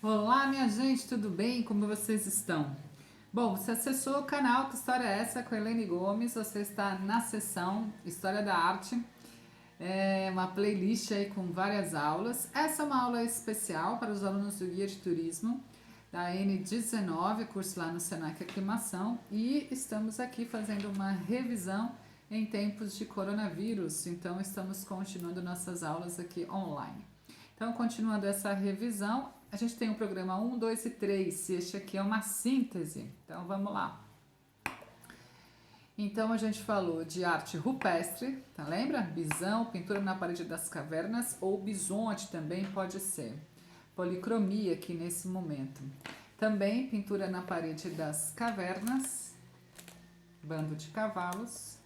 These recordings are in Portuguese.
Olá, minha gente, tudo bem? Como vocês estão? Bom, você acessou o canal Que História é Essa? Com a Helene Gomes, você está na seção História da Arte, uma playlist aí com várias aulas. Essa é uma aula especial para os alunos do Guia de Turismo da N19, curso lá no Senac Aclimação, e estamos aqui fazendo uma revisão em tempos de coronavírus, então estamos continuando nossas aulas aqui online. Então, continuando essa revisão, a gente tem o programa 1, 2 e 3, e este aqui é uma síntese. Então, vamos lá. Então, a gente falou de arte rupestre, tá? Lembra? Bisão, pintura na parede das cavernas, ou bisonte também pode ser. Policromia aqui nesse momento. Também pintura na parede das cavernas, bando de cavalos.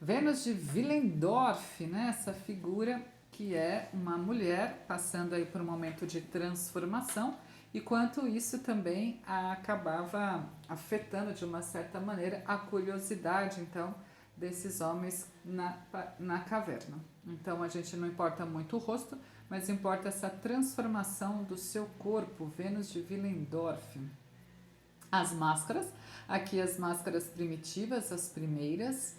Vênus de Willendorf, né? Essa figura que é uma mulher passando aí por um momento de transformação, e quanto isso também acabava afetando de uma certa maneira a curiosidade, então, desses homens na caverna. Então, a gente não importa muito o rosto, mas importa essa transformação do seu corpo, Vênus de Willendorf. As máscaras, aqui as máscaras primitivas, as primeiras,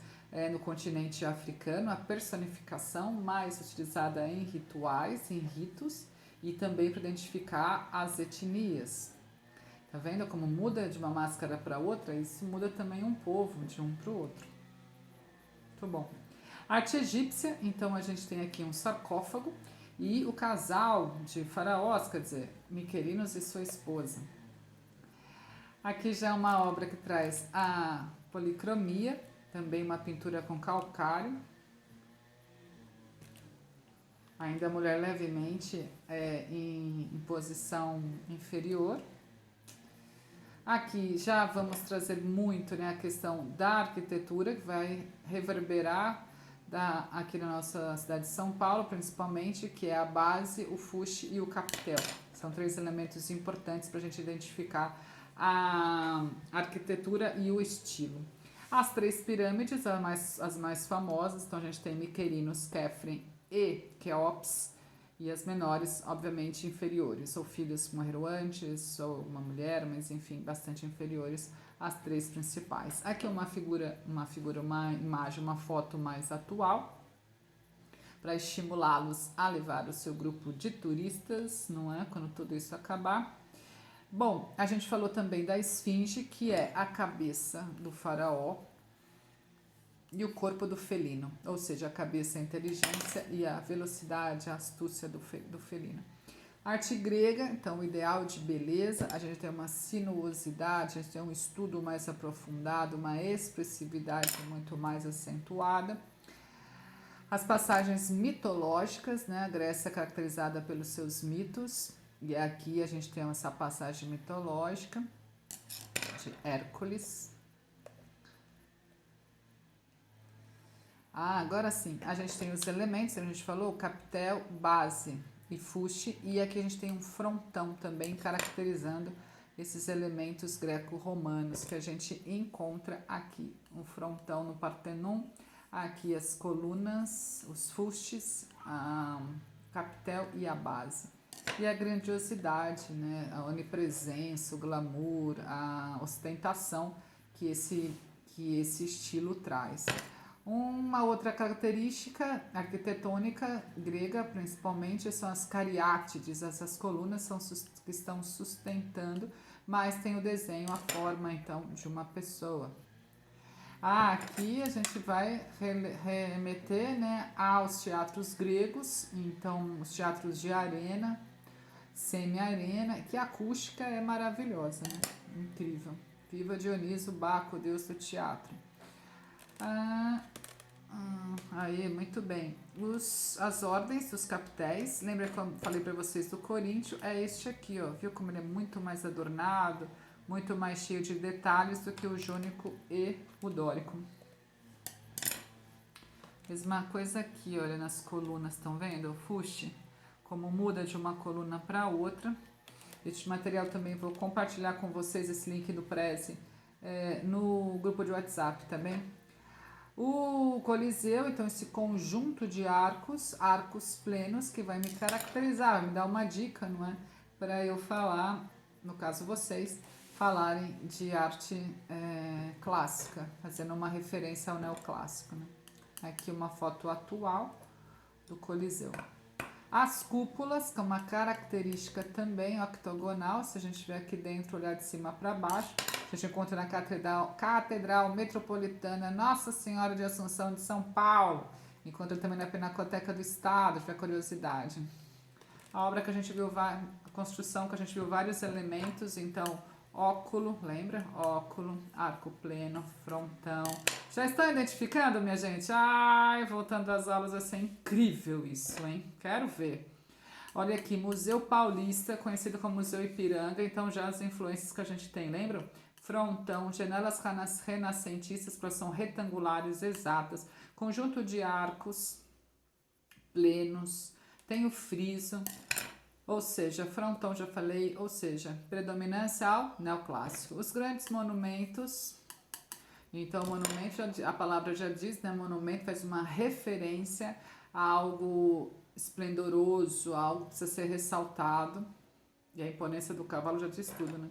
no continente africano, a personificação mais utilizada em rituais, em ritos, e também para identificar as etnias. Tá vendo como muda de uma máscara para outra? Isso muda também um povo de um para o outro. Muito bom. Arte egípcia, então a gente tem aqui um sarcófago e o casal de faraós, quer dizer, Miquerinos e sua esposa. Aqui já é uma obra que traz a policromia, também uma pintura com calcário. Ainda a mulher levemente em posição inferior. Aqui já vamos trazer muito, né, a questão da arquitetura, que vai reverberar aqui na nossa cidade de São Paulo, principalmente, que é a base, o fuste e o capitel. São três elementos importantes para a gente identificar a arquitetura e o estilo. As três pirâmides, as mais famosas, então a gente tem Miquerinos, Kefren e Quéops, e as menores, obviamente, inferiores, ou filhos morreram antes, ou uma mulher, mas enfim, bastante inferiores às três principais. Aqui é uma imagem, uma foto mais atual, para estimulá-los a levar o seu grupo de turistas, não é? Quando tudo isso acabar. Bom, a gente falou também da esfinge, que é a cabeça do faraó e o corpo do felino, ou seja, a cabeça, a inteligência e a velocidade, a astúcia do felino. Arte grega, então, o ideal de beleza, a gente tem uma sinuosidade, a gente tem um estudo mais aprofundado, uma expressividade muito mais acentuada. As passagens mitológicas, né? A Grécia é caracterizada pelos seus mitos, e aqui a gente tem essa passagem mitológica de Hércules. Agora sim, a gente tem os elementos, a gente falou, capitel, base e fuste, e aqui a gente tem um frontão também caracterizando esses elementos greco-romanos que a gente encontra aqui. Um frontão no Partenon, aqui as colunas, os fustes, capitel e a base. E a grandiosidade, né? A onipresença, o glamour, a ostentação que esse estilo traz. Uma outra característica arquitetônica grega, principalmente, são as cariátides. Essas colunas que estão sustentando, mas tem o desenho, a forma, então, de uma pessoa. Aqui a gente vai remeter, né, aos teatros gregos, então, os teatros de arena, semi-arena, que a acústica é maravilhosa, né? Incrível. Viva Dioniso, Baco, deus do teatro. Aí, muito bem. As ordens dos capitéis, lembra que eu falei para vocês do Coríntio? É este aqui, ó. Viu como ele é muito mais adornado, muito mais cheio de detalhes do que o jônico e o dórico. Mesma coisa aqui, olha, nas colunas, estão vendo? O fuste, como muda de uma coluna para outra. Este material também vou compartilhar com vocês, esse link do Prezi, no grupo de WhatsApp, tá bem? O Coliseu, então, esse conjunto de arcos plenos, que vai me caracterizar, vai me dar uma dica, não é? Para eu falar, no caso vocês, falarem de arte clássica, fazendo uma referência ao neoclássico, né? Aqui uma foto atual do Coliseu. As cúpulas, que é uma característica também octogonal, se a gente estiver aqui dentro, olhar de cima para baixo, a gente encontra na Catedral Metropolitana Nossa Senhora de Assunção de São Paulo, encontra também na Pinacoteca do Estado, se tiver curiosidade. A obra que a gente viu, a construção que a gente viu vários elementos, então, óculo, lembra? Óculo, arco pleno, frontão. Já estão identificando, minha gente? Ai, voltando às aulas, vai ser incrível isso, hein? Quero ver. Olha aqui, Museu Paulista, conhecido como Museu Ipiranga, então já as influências que a gente tem, lembram? Frontão, janelas renascentistas, que são retangulares, exatas, conjunto de arcos plenos, tem o friso, ou seja, frontão já falei, ou seja, predominância ao neoclássico. Os grandes monumentos, então monumento, a palavra já diz, né? Monumento faz uma referência a algo esplendoroso, algo que precisa ser ressaltado, e a imponência do cavalo já diz tudo, né?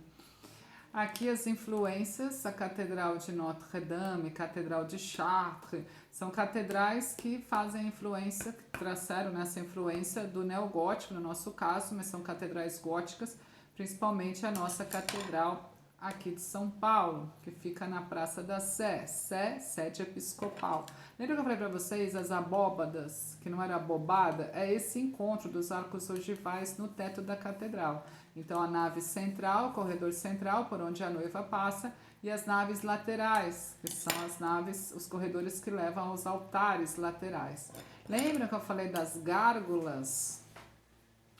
Aqui as influências, a Catedral de Notre-Dame, Catedral de Chartres, são catedrais que fazem influência, que trouxeram nessa influência do neogótico, no nosso caso, mas são catedrais góticas, principalmente a nossa catedral aqui de São Paulo, que fica na Praça da Sé, sede episcopal. Lembra que eu falei para vocês, as abóbadas, que não era abobada? É esse encontro dos arcos ogivais no teto da catedral. Então, a nave central, o corredor central, por onde a noiva passa, e as naves laterais, que são as naves, os corredores que levam aos altares laterais. Lembra que eu falei das gárgulas?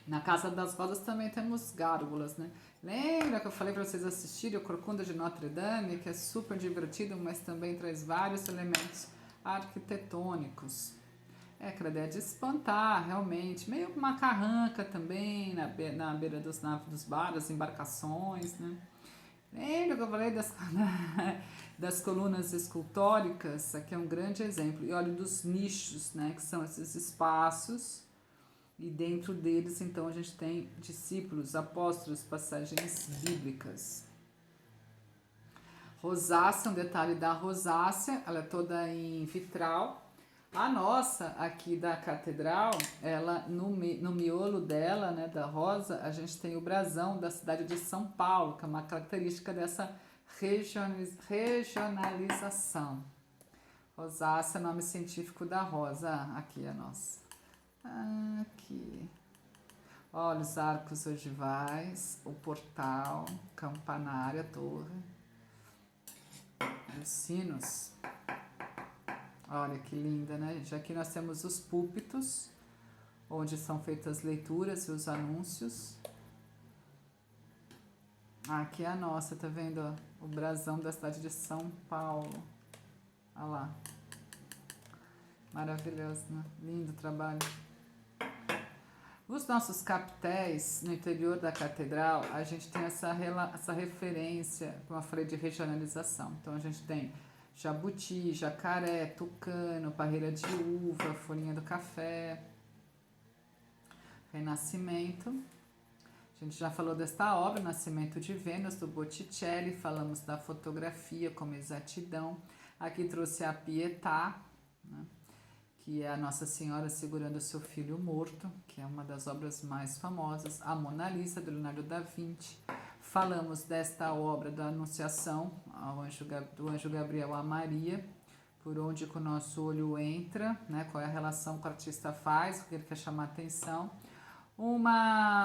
Na Casa das Rosas também temos gárgulas, né? Lembra que eu falei para vocês assistirem o Corcunda de Notre Dame, que é super divertido, mas também traz vários elementos arquitetônicos. É aquela ideia de espantar, realmente. Meio uma carranca também, na beira dos bares, das embarcações, né? Lembra que eu falei das colunas escultóricas? Aqui é um grande exemplo. E olha dos nichos, né? Que são esses espaços. E dentro deles, então, a gente tem discípulos, apóstolos, passagens bíblicas. Rosácea, um detalhe da rosácea, ela é toda em vitral. A nossa aqui da catedral, ela no miolo dela, né, da rosa, a gente tem o brasão da cidade de São Paulo, que é uma característica dessa regionalização. Rosácea, nome científico da rosa. Aqui a nossa. Aqui. Olha os arcos ogivais, o portal, campanário, a torre, os sinos. Olha que linda, né? Já aqui nós temos os púlpitos, onde são feitas as leituras e os anúncios. Aqui é a nossa, tá vendo? Ó? O brasão da cidade de São Paulo. Olha lá. Maravilhoso, né? Lindo trabalho. Os nossos capitéis no interior da catedral, a gente tem essa referência, como eu falei, de regionalização. Então a gente tem jabuti, jacaré, tucano, parreira de uva, folhinha do café, Renascimento. A gente já falou desta obra, Nascimento de Vênus, do Botticelli, falamos da fotografia como exatidão. Aqui trouxe a Pietà, né, que é a Nossa Senhora segurando seu filho morto, que é uma das obras mais famosas. A Mona Lisa, do Leonardo da Vinci. Falamos desta obra da Anunciação do anjo Gabriel a Maria, por onde que o nosso olho entra, né? Qual é a relação que o artista faz, o que ele quer chamar a atenção. Um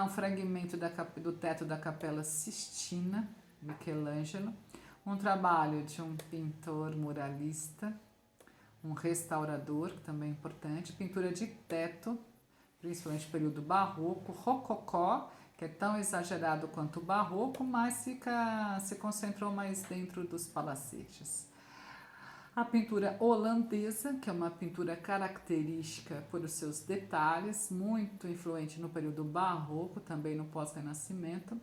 fragmento do teto da Capela Sistina, Michelangelo. Um trabalho de um pintor muralista, um restaurador, que também é importante. Pintura de teto, principalmente período barroco, rococó, que é tão exagerado quanto o barroco, mas se concentrou mais dentro dos palacetes. A pintura holandesa, que é uma pintura característica por os seus detalhes, muito influente no período barroco, também no pós-renascimento.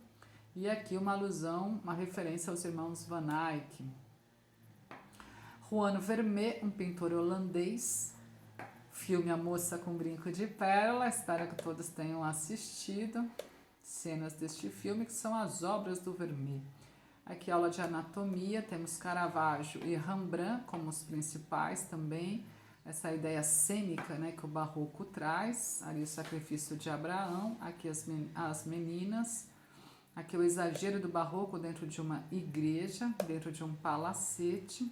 E aqui uma alusão, uma referência aos irmãos Van Eyck. Juan Vermeer, um pintor holandês. Filme A Moça com Brinco de Pérola, espero que todos tenham assistido. Cenas deste filme que são as obras do Vermeer. Aqui aula de anatomia, temos Caravaggio e Rembrandt como os principais também. Essa ideia cênica, né, que o barroco traz. Ali o sacrifício de Abraão, aqui as meninas. Aqui o exagero do barroco dentro de uma igreja, dentro de um palacete.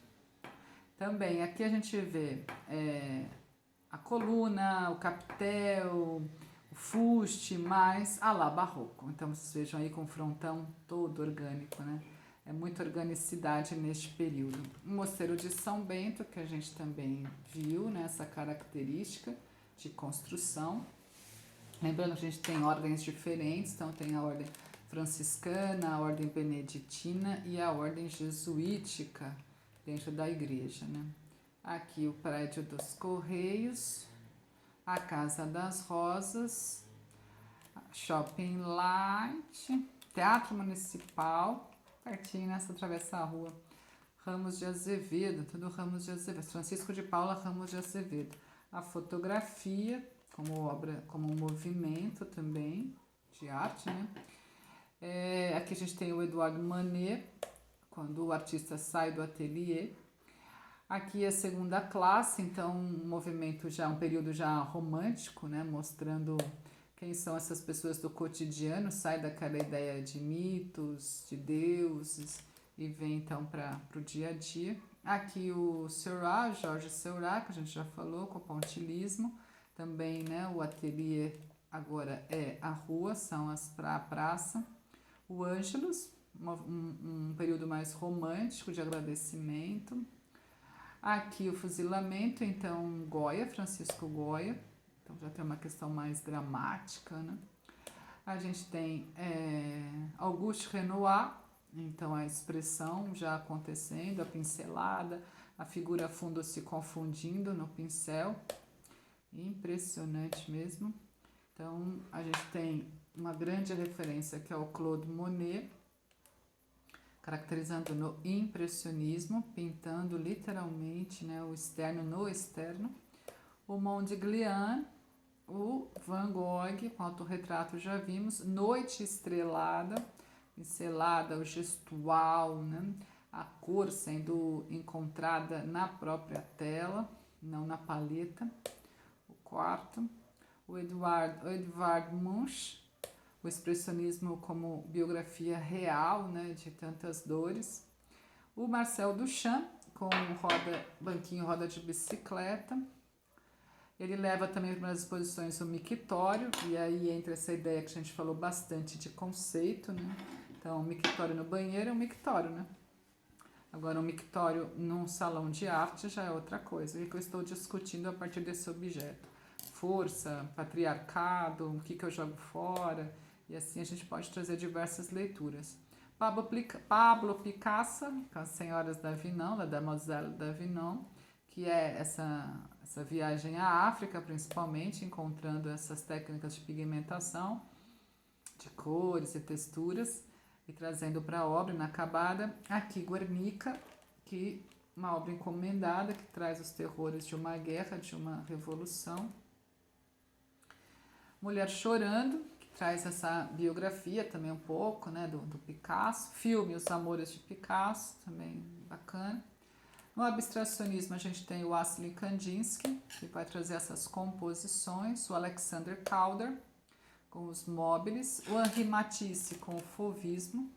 Também aqui a gente vê a coluna, o capitel, o fuste, mais a lá barroco. Então vocês vejam aí com o frontão todo orgânico, né? É muita organicidade neste período. O Mosteiro de São Bento, que a gente também viu, né, essa característica de construção. Lembrando que a gente tem ordens diferentes, então tem a ordem franciscana, a ordem beneditina e a ordem jesuítica dentro da igreja, né? Aqui o prédio dos Correios, a Casa das Rosas, Shopping Light, Teatro Municipal, pertinho nessa travessa a rua, Ramos de Azevedo, tudo Ramos de Azevedo, Francisco de Paula Ramos de Azevedo. A fotografia como obra, como movimento também de arte, né? Aqui a gente tem o Edouard Manet, quando o artista sai do ateliê. Aqui é a segunda classe, então um movimento já, um período já romântico, né? Mostrando quem são essas pessoas do cotidiano, sai daquela ideia de mitos, de deuses e vem então para o dia a dia. Aqui o Seurat, Jorge Seurat, que a gente já falou, com o pontilismo. Também, né, o ateliê agora é a rua, são a praça. O Ângelus, um período mais romântico de agradecimento. Aqui o fuzilamento, então Goya, Francisco Goya. Então já tem uma questão mais dramática, né? A gente tem Auguste Renoir, então a expressão já acontecendo, a pincelada, a figura fundo se confundindo no pincel. Impressionante mesmo. Então a gente tem uma grande referência que é o Claude Monet, caracterizando no impressionismo, pintando literalmente, né, o externo no externo. O Modigliani, o Van Gogh, com autorretrato já vimos, Noite Estrelada, pincelada, o gestual, né? A cor sendo encontrada na própria tela, não na paleta. O quarto, o Edvard Munch, o expressionismo como biografia real, né, de tantas dores. O Marcel Duchamp, com banquinho roda de bicicleta. Ele leva também para as exposições o mictório, e aí entra essa ideia que a gente falou bastante de conceito, né? Então, o mictório no banheiro é um mictório, né? Agora, um mictório num salão de arte já é outra coisa. O que eu estou discutindo a partir desse objeto? Força, patriarcado, o que eu jogo fora, e assim a gente pode trazer diversas leituras. Pablo Picasso, com as Senhoras d'Avignon, la Damoiselle d'Avignon, que é essa viagem à África, principalmente, encontrando essas técnicas de pigmentação, de cores e texturas, e trazendo para a obra inacabada. Aqui, Guernica, que uma obra encomendada, que traz os terrores de uma guerra, de uma revolução. Mulher Chorando, que traz essa biografia também um pouco, né, do Picasso. Filme Os Amores de Picasso, também bacana. No abstracionismo a gente tem o Wassily Kandinsky, que vai trazer essas composições, o Alexander Calder com os móveis, o Henri Matisse com o fauvismo,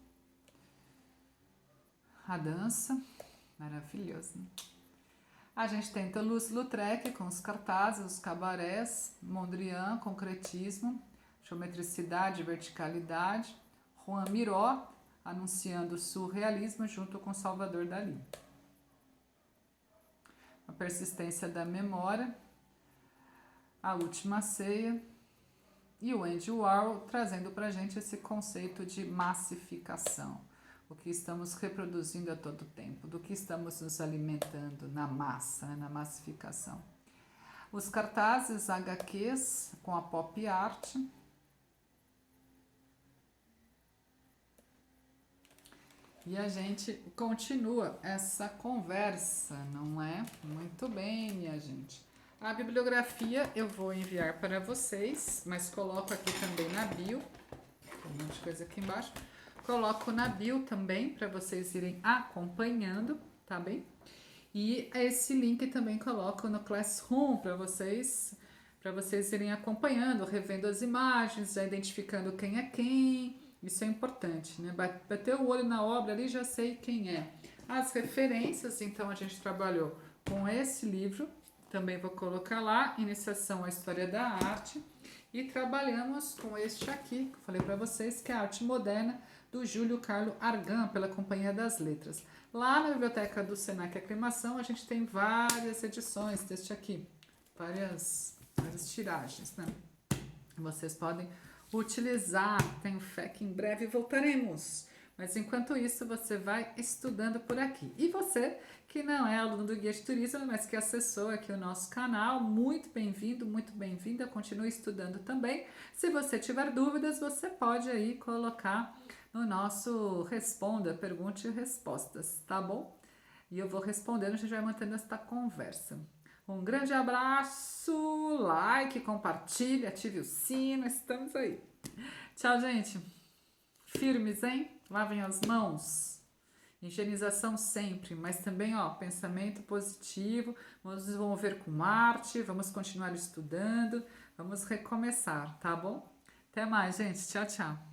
a dança, maravilhoso, né? A gente tem Toulouse-Lautrec com os cartazes, os cabarés, Mondrian, concretismo, geometricidade, verticalidade, Juan Miró anunciando o surrealismo junto com Salvador Dalí. A persistência da memória, a última ceia, e o Andy Warhol trazendo para a gente esse conceito de massificação. O que estamos reproduzindo a todo tempo, do que estamos nos alimentando na massa, na massificação. Os cartazes HQs com a pop art. E a gente continua essa conversa, não é? Muito bem, minha gente. A bibliografia eu vou enviar para vocês, mas coloco aqui também na bio. Tem um monte de coisa aqui embaixo. Coloco na bio também para vocês irem acompanhando, tá bem? E esse link também coloco no Classroom para vocês irem acompanhando, revendo as imagens, já identificando quem é quem. Isso é importante, né? Bater o olho na obra ali, já sei quem é. As referências, então a gente trabalhou com esse livro, também vou colocar lá, Iniciação à História da Arte, e trabalhamos com este aqui, que eu falei para vocês, que é a Arte Moderna, do Júlio Carlo Argan, pela Companhia das Letras. Lá na biblioteca do Senac Aclimação, a gente tem várias edições deste aqui, várias tiragens, né? Vocês podem utilizar, tenho fé que em breve voltaremos. Mas enquanto isso, você vai estudando por aqui. E você, que não é aluno do Guia de Turismo, mas que acessou aqui o nosso canal, muito bem-vindo, muito bem-vinda, continue estudando também. Se você tiver dúvidas, você pode aí colocar no nosso Responda, Pergunte e Respostas, tá bom? E eu vou respondendo, a gente vai mantendo esta conversa. Um grande abraço, like, compartilha, ative o sino, estamos aí. Tchau, gente. Firmes, hein? Lavem as mãos. Higienização sempre, mas também, ó, pensamento positivo. Vamos desenvolver com arte, vamos continuar estudando, vamos recomeçar, tá bom? Até mais, gente. Tchau, tchau.